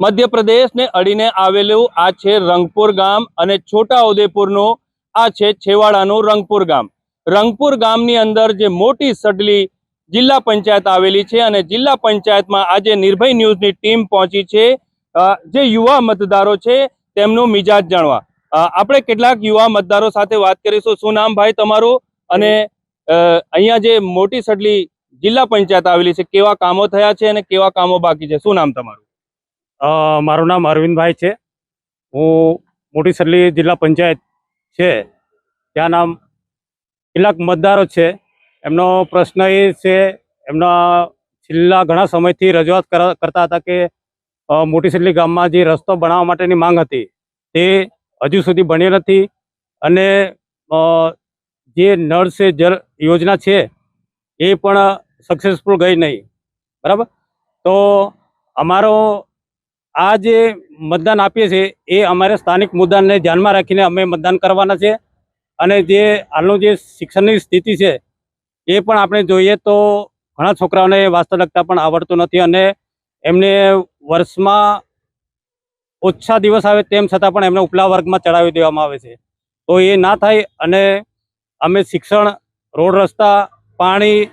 મધ્યપ્રદેશને અડીને આવેલું આ છે રંગપુર ગામ અને છોટા ઉદેપુરનું આ છે છેવાડાનું રંગપુર ગામ. રંગપુર ગામની અંદર જે મોટી સડલી જિલ્લા પંચાયત આવેલી છે અને જિલ્લા પંચાયતમાં આજે નિર્ભય ન્યૂઝની ટીમ પહોંચી છે જે યુવા મતદારો છે તેમનું મિજાજ જાણવા. આપણે કેટલાક યુવા મતદારો સાથે વાત કરીશું. શું નામ ભાઈ તમારું? અને અહીંયા જે મોટી સડલી જિલ્લા પંચાયત આવેલી છે કેવા કામો થયા છે અને કેવા કામો બાકી છે? શું નામ તમારું? મારું નામ અરવિંદભાઈ છે. હું મોટી સડલી જિલ્લા પંચાયત છે ત્યાં નામ કેટલાક મતદારો છે. એમનો પ્રશ્ન એ છે, એમના છેલ્લા ઘણા સમયથી રજૂઆત કરતા હતા કે મોટી સડલી ગામમાં જે રસ્તો બનાવવા માટેની માંગ હતી તે હજુ સુધી બન્યો નથી અને જે નળ સે જલ યોજના છે એ પણ સક્સેસફુલ ગઈ નહીં. બરાબર, તો અમારો આ જે મતદાન આપીએ છીએ એ અમારે સ્થાનિક મુદ્દાને ધ્યાનમાં રાખીને અમે મતદાન કરવાના છે. અને જે હાલનું જે શિક્ષણની સ્થિતિ છે એ પણ આપણે જોઈએ તો ઘણા છોકરાઓને વાસ્તવ લખતા પણ આવડતું નથી અને એમને વર્ષમાં ઓછા દિવસ આવે તેમ છતાં પણ એમને ઉપલા વર્ગમાં ચડાવી દેવામાં આવે છે. તો એ ના થાય અને અમે શિક્ષણ, રોડ રસ્તા, પાણી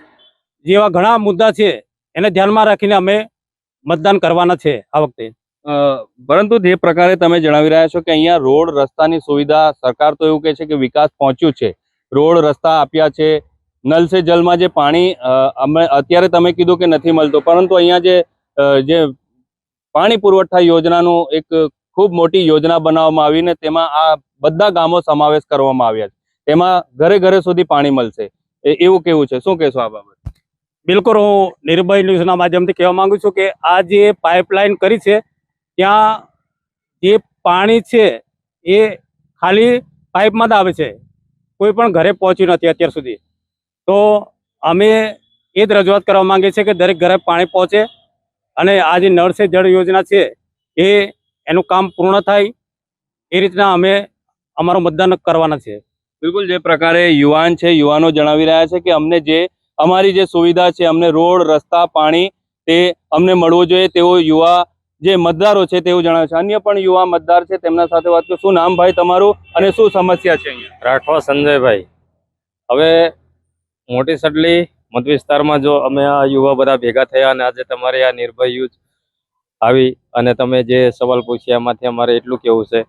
જેવા ઘણા મુદ્દા છે એને ધ્યાનમાં રાખીને અમે મતદાન કરવાના છે આ વખતે. પરંતુ જે પ્રકારે તમે જણાવી રહ્યા છો કે અહીંયા રોડ રસ્તાની સુવિધા સરકાર તો એવું કહે છે કે વિકાસ પહોંચ્યું છે, રોડ રસ્તા આપ્યા છે, નલ સે જલમાં જે પાણી અમે અત્યારે તમે કીધું કે નથી મળતું, પરંતુ અહીંયા જે પાણી પુરવઠા યોજનાનું એક ખૂબ મોટી યોજના બનાવવામાં આવીને તેમાં આ બધા ગામો સમાવેશ કરવામાં આવ્યા છે. તેમાં ઘરે ઘરે સુધી પાણી મળશે એવું કેવું છે. શું કહેશો આ બાબત? બિલકુલ, હું નિર્ભય ન્યૂઝના માધ્યમથી કહેવા માંગુ છું કે આ જે પાઇપલાઇન કરી છે ત્યાં જે પાણી છે એ ખાલી પાઇપમાં જ આવે છે, કોઈ પણ ઘરે પહોંચ્યું નથી અત્યાર સુધી. તો અમે એ જ રજૂઆત કરવા માંગીએ છીએ કે દરેક ઘરે પાણી પહોંચે અને આ જે નળ સે જળ યોજના છે એ એનું કામ પૂર્ણ થાય એ રીતના અમે અમારું મતદાન કરવાના છે. બિલકુલ, જે પ્રકારે યુવાન છે, યુવાનો જણાવી રહ્યા છે કે અમને જે અમારી જે સુવિધા છે, અમને રોડ રસ્તા પાણી તે અમને મળવું જોઈએ તેવો યુવા જે મતદારો છે તેવું જણાવે છે. અન્ય પણ યુવા મતદાર છે, તેમના સાથે વાત કરું. શું નામ ભાઈ તમારું અને શું સમસ્યા છે અહીંયા? રાઠવા સંજયભાઈ. હવે મોટી સડલી મત વિસ્તારમાં જો અમે આ યુવા બધા ભેગા થયા અને આજે તમારે આ નિર્ભય યુથ આવી અને તમે જે સવાલ પૂછ્યા એમાંથી અમારે એટલું કહેવું છે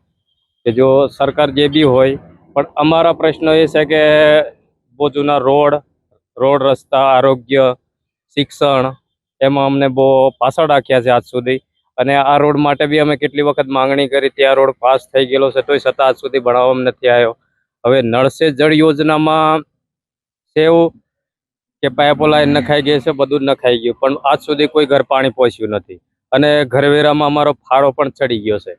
કે જો સરકાર જે બી હોય પણ અમારા પ્રશ્નો એ છે કે બહુ જૂના રોડ રસ્તા, આરોગ્ય, શિક્ષણ એમાં અમને બહુ પાછળ રાખ્યા છે આજ સુધી. અને આ રોડ માટે બી અમે કેટલી વખત માંગણી કરી, ત્યાં રોડ પાસ થઈ ગયેલો છે તોય છતાં આજ સુધી બનાવવામાં નથી આવ્યો. હવે નળ સે જળ યોજનામાં છે એવું કે પાઇપો લાઈન નખાઈ ગઈ છે, બધું જ નખાઈ ગયું પણ આજ સુધી કોઈ ઘર પાણી પહોંચ્યું નથી. અને ઘરવેરામાં અમારો ફાળો પણ ચડી ગયો છે.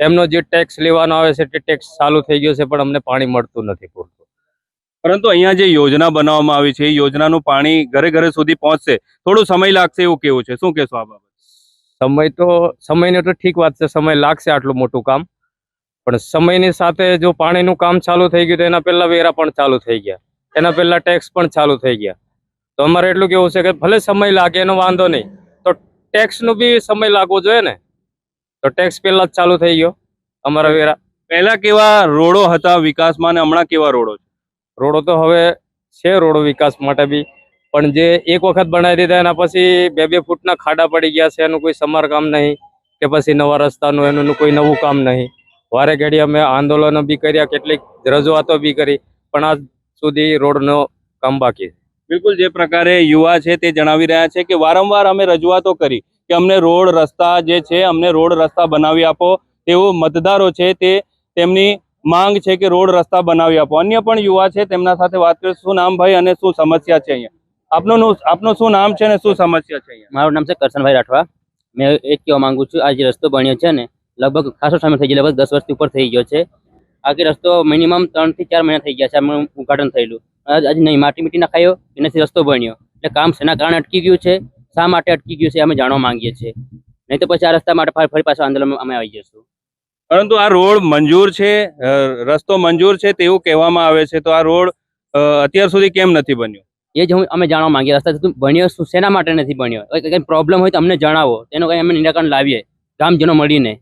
એમનો જે ટેક્સ લેવાનો આવે છે તે ટેક્સ ચાલુ થઈ ગયો છે પણ અમને પાણી મળતું નથી પૂરતું. પરંતુ અહીંયા જે યોજના બનાવવામાં આવી છે એ યોજનાનું પાણી ઘરે ઘરે સુધી પહોંચશે, થોડો સમય લાગશે એવું કેવું છે. શું કહેશો આ બાબત? સમયની તો ઠીક વાત છે, સમય લાગશે આટલું મોટું કામ, પણ સમયની સાથે જો પાણીનું કામ ચાલુ થઈ ગયું તો એના પહેલા વેરા પણ ચાલુ થઈ ગયા, એના પહેલા ટેક્સ પણ ચાલુ થઈ ગયા. તો અમારે એટલું કેવું છે કે ભલે સમય લાગે એનો વાંધો નહીં, તો ટેક્સનું બી સમય લાગવો જોઈએ ને. તો ટેક્સ પહેલા જ ચાલુ થઈ ગયો અમારા વેરા. પહેલા કેવા રોડો હતા વિકાસમાં અને હમણાં કેવા રોડો છે? રોડો તો હવે છે રોડો વિકાસ માટે બી, પણ જે એક વખત બનાવી દીધા એના પછી 2-2 ફૂટના ખાડા પડી ગયા છે, એનું કોઈ સમારકામ નહીં કે પછી નવા રસ્તાનું એનું કોઈ નવું કામ નહીં. વારે ઘડી અમે આંદોલનો બી કર્યા, કેટલીક રજૂઆતો બી કરી, પણ આજ સુધી રોડનો કામ બાકી છે. બિલકુલ, જે પ્રકારે યુવા છે તે જણાવી રહ્યા છે કે વારંવાર અમે રજૂઆતો કરી કે અમને રોડ રસ્તા જે છે અમને રોડ રસ્તા બનાવી આપો. તેઓ મતદારો છે તે તેમની માંગ છે કે રોડ રસ્તા બનાવી આપો. અન્ય પણ યુવા છે, તેમના સાથે વાત કરીશું. શું નામ ભાઈ અને શું સમસ્યા છે અહીંયા? આપનું શું નામ છે અને શું સમસ્યા છે અહીંયા? મારું નામ છે કરશનભાઈ રાઠવા. મેં એ જ કહેવા માંગુ છું, આ જે રસ્તો બન્યો છે ને લગભગ ખાસો સમય થઈ ગયો, લગભગ 10 વર્ષથી ઉપર થઈ ગયો છે. આ રસ્તો મિનિમમ 3 થી 4 મહિના થઈ ગયા છે આમાં ઉદ્ઘાટન થયેલું. આજે નહીં માટી નખાયો એનાથી રસ્તો બન્યો. એટલે કામ શેના કારણે અટકી ગયું છે, શા માટે અટકી ગયું છે અમે જાણવા માંગીએ છીએ. નહીં તો પછી આ રસ્તા માટે ફરી પાછું આંદોલન અમે આવી જઈશું. પરંતુ આ રોડ મંજૂર છે, રસ્તો મંજૂર છે તેવું કહેવામાં આવે છે, તો આ રોડ અત્યાર સુધી કેમ નથી બન્યો? એ જ અમે જાણવા માંગીએ. રસ્તા બન્યો શું, શેના માટે નથી બન્યો? કંઈ પ્રોબ્લેમ હોય તો અમને જણાવો, તેનું કંઈ અમે નિરાકરણ લાવીએ. ગામજનો મળીને.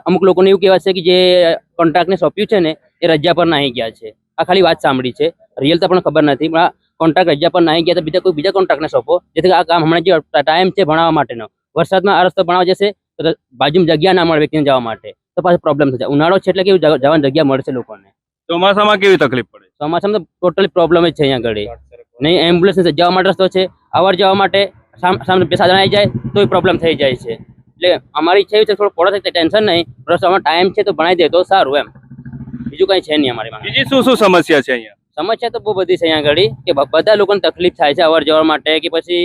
અમુક લોકોને એવું કહેવાય છે કે જે કોન્ટ્રાક્ટને સોંપ્યું છે ને એ રજા પર નાહી ગયા છે. આ ખાલી વાત સાંભળી છે, રિયલ તો પણ ખબર નથી. પણ આ કોન્ટ્રાક્ટ રજા પર નાહી ગયા તો બીજા કોન્ટ્રાક્ટને સોંપો, જેથી આ કામ હમણાં જે ટાઈમ છે ભણાવવા માટેનો, વરસાદમાં આ રસ્તો ભણાવવા જશે તો બાજુમાં જગ્યા ના મળે વ્યક્તિને જવા માટે, તો પાછું પ્રોબ્લેમ થશે. ઉનાળો છે એટલે કેવું જવાની જગ્યા મળશે લોકોને. ચોમાસામાં કેવી તકલીફ પડે? ચોમાસામાં તો ટોટલી પ્રોબ્લેમ જ છે અહીંયા આગળ. નહીં એમ્બ્યુલન્સ જવા માટે રસ્તો છે, આવર જવા માટે સામે બે સાધન આવી જાય તો પ્રોબ્લેમ થઈ જાય છે. એટલે અમારી ઈચ્છા એવી છે થોડો થાય ટેન્શન નહીં, બસ અમારો ટાઈમ છે તો ભણાવી દે તો સારું એમ, બીજું કઈ છે નહીં અમારી માંગ. બીજી શું સમસ્યા છે અહીંયા? સમસ્યા તો બહુ બધી છે અહીંયા આગળ કે બધા લોકોને તકલીફ થાય છે અવર જવર માટે કે પછી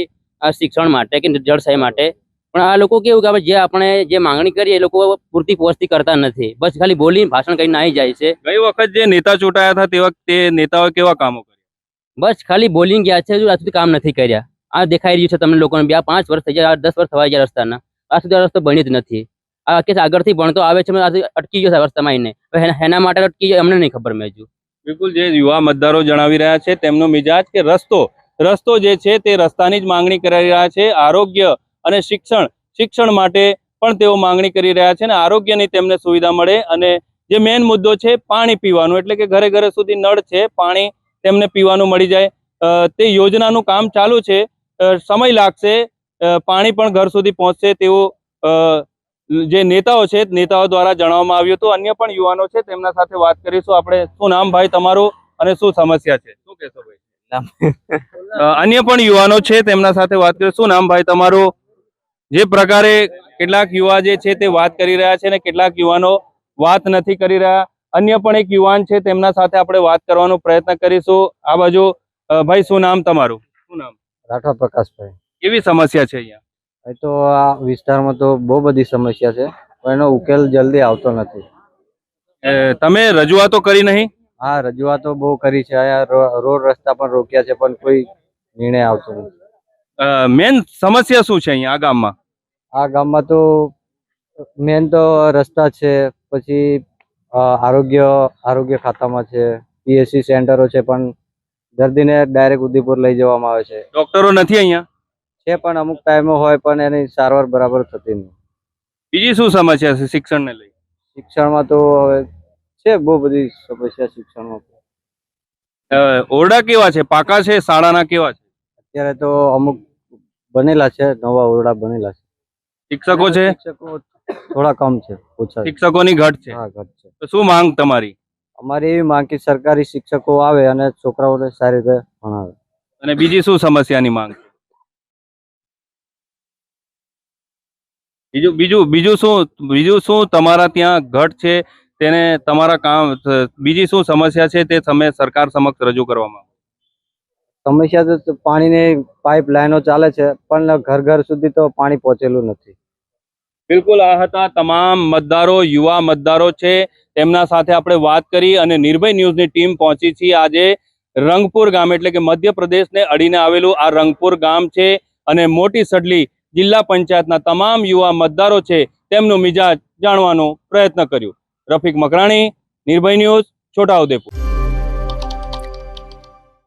શિક્ષણ માટે કે જળસાઈ માટે. પણ આ લોકો કેવું કે જે આપણે જે માંગણી કરીએ એ લોકો પૂરતી પહોંચતી કરતા નથી, બસ ખાલી બોલીને ભાષણ કરીને આવી જાય છે. ગઈ વખત જે નેતા ચૂંટાયા હતા તે વખતે નેતાઓએ કેવા કામો કર્યા? બસ ખાલી બોલીને ગયા છે, હજુ આજ સુધી કામ નથી કર્યા. આ દેખાઈ રહ્યું છે તમને લોકોને, 5 વર્ષ થઈ ગયા, 10 વર્ષ થવા ગયા રસ્તાના, આ સુધી રસ્તો બન્યો જ નથી. આ કેસ આગળથી ભણતો આવે છે, અટકી ગયો છે રસ્તામાં આવીને, એના માટે અટકી ગયો અમને નહીં ખબર. મેં હજુ બિલકુલ જે યુવા મતદારો જણાવી રહ્યા છે તેમનો મિજાજ કે રસ્તો જે છે તે રસ્તાની જ માંગણી કરી રહ્યા છે. આરોગ્ય અને શિક્ષણ માટે પણ તેઓ માંગણી કરી રહ્યા છે અને આરોગ્યની તેમને સુવિધા મળે, અને જે મેઇન મુદ્દો છે પાણી પીવાનું, એટલે કે ઘરે ઘરે સુધી નળ છે, પાણી તેમને પીવાનું મળી જાય, તે યોજનાનું કામ ચાલુ છે. સમય લાગશે, પાણી પણ ઘર સુધી પહોંચશે તેવું જે નેતાઓ છે નેતાઓ દ્વારા જણાવવામાં આવ્યું હતું. અન્ય પણ યુવાનો છે તેમના સાથે વાત કરીશું આપણે. શું નામ ભાઈ તમારું અને શું સમસ્યા છે, શું કહેશો ભાઈ? અન્ય પણ યુવાનો છે તેમના સાથે વાત કરીશું. શું નામ ભાઈ તમારું? જે પ્રકારે કેટલાક યુવા જે છે તે વાત કરી રહ્યા છે અને કેટલાક યુવાનો વાત નથી કરી રહ્યા. અન્ય પણ એક યુવાન છે તેમના સાથે આપણે વાત કરવાનો પ્રયત્ન કરીશું. આ બાજુ ભાઈ શું નામ તમારું? શું નામ? રાઠવા પ્રકાશભાઈ. કેવી સમસ્યા છે અહીંયા? અહીં તો આ વિસ્તારમાં તો બહુ બધી સમસ્યા છે, પણ એનો ઉકેલ જલ્દી આવતો નથી. તમે રજૂઆતો કરી નહીં? હા, રજૂઆતો બહુ કરી છે, અહીંયા રોડ રસ્તા પણ રોક્યા છે, પણ કોઈ નિર્ણય આવતો નથી. મેન સમસ્યા શું છે અહીંયા આ ગામમાં? આ ગામમાં તો મેન તો રસ્તા છે, પછી આરોગ્ય ખાતામાં છે, પીએચસી સેન્ટરો છે, પણ દર્દીને ડાયરેક્ટ ઉદયપુર લઈ જવામાં આવે છે. ડોક્ટરો નથી અહીંયા? છે પણ અમુક ટાઈમો હોય પણ એની સારવાર બરાબર થતી નહીં. બીજી શું સમસ્યા છે શિક્ષણને લઈ? શિક્ષણમાં તો હવે છે બહુ બધી સમસ્યા શિક્ષણમાં. ઓરડા કેવા છે? પાકા છે? શાળાના કેવા છે? અત્યારે તો અમુક બનેલા છે, નવા ઓરડા બનેલા છે. શિક્ષકો છે? શિક્ષકો થોડા કમ છે, ઓછા છે. શિક્ષકોની ઘટ છે? હા, ઘટ છે. તો શું માંગ તમારી? અમારી એવી માંગ કે સરકારી શિક્ષકો આવે અને છોકરાઓને સારી રીતે ભણાવે. અને બીજી શું સમસ્યાની માંગ? બીજું શું તમારા ત્યાં ઘટ છે તેને તમારા કામ, બીજી શું સમસ્યા છે તે તમે સરકાર સમક્ષ રજૂ કરવામાં? સમસ્યા તો પાણીની પાઇપ લાઈનો ચાલે છે, પણ ઘર ઘર સુધી તો પાણી પહોંચેલું નથી. બિલકુલ, આ હતા તમામ મતદારો, યુવા મતદારો છે, તેમના સાથે આપણે વાત કરી અને નિર્ભય ન્યૂઝની ટીમ પહોંચી છે આજે રંગપુર ગામ, એટલે કે મધ્યપ્રદેશને અડીને આવેલું આ રંગપુર ગામ છે અને મોટી સડલી જિલ્લા પંચાયતના તમામ યુવા મતદારો છે તેમનો મિજાજ જાણવાનો પ્રયત્ન કર્યો. રફીક મકરાણી, નિર્ભય ન્યૂઝ, છોટાઉદેપુર.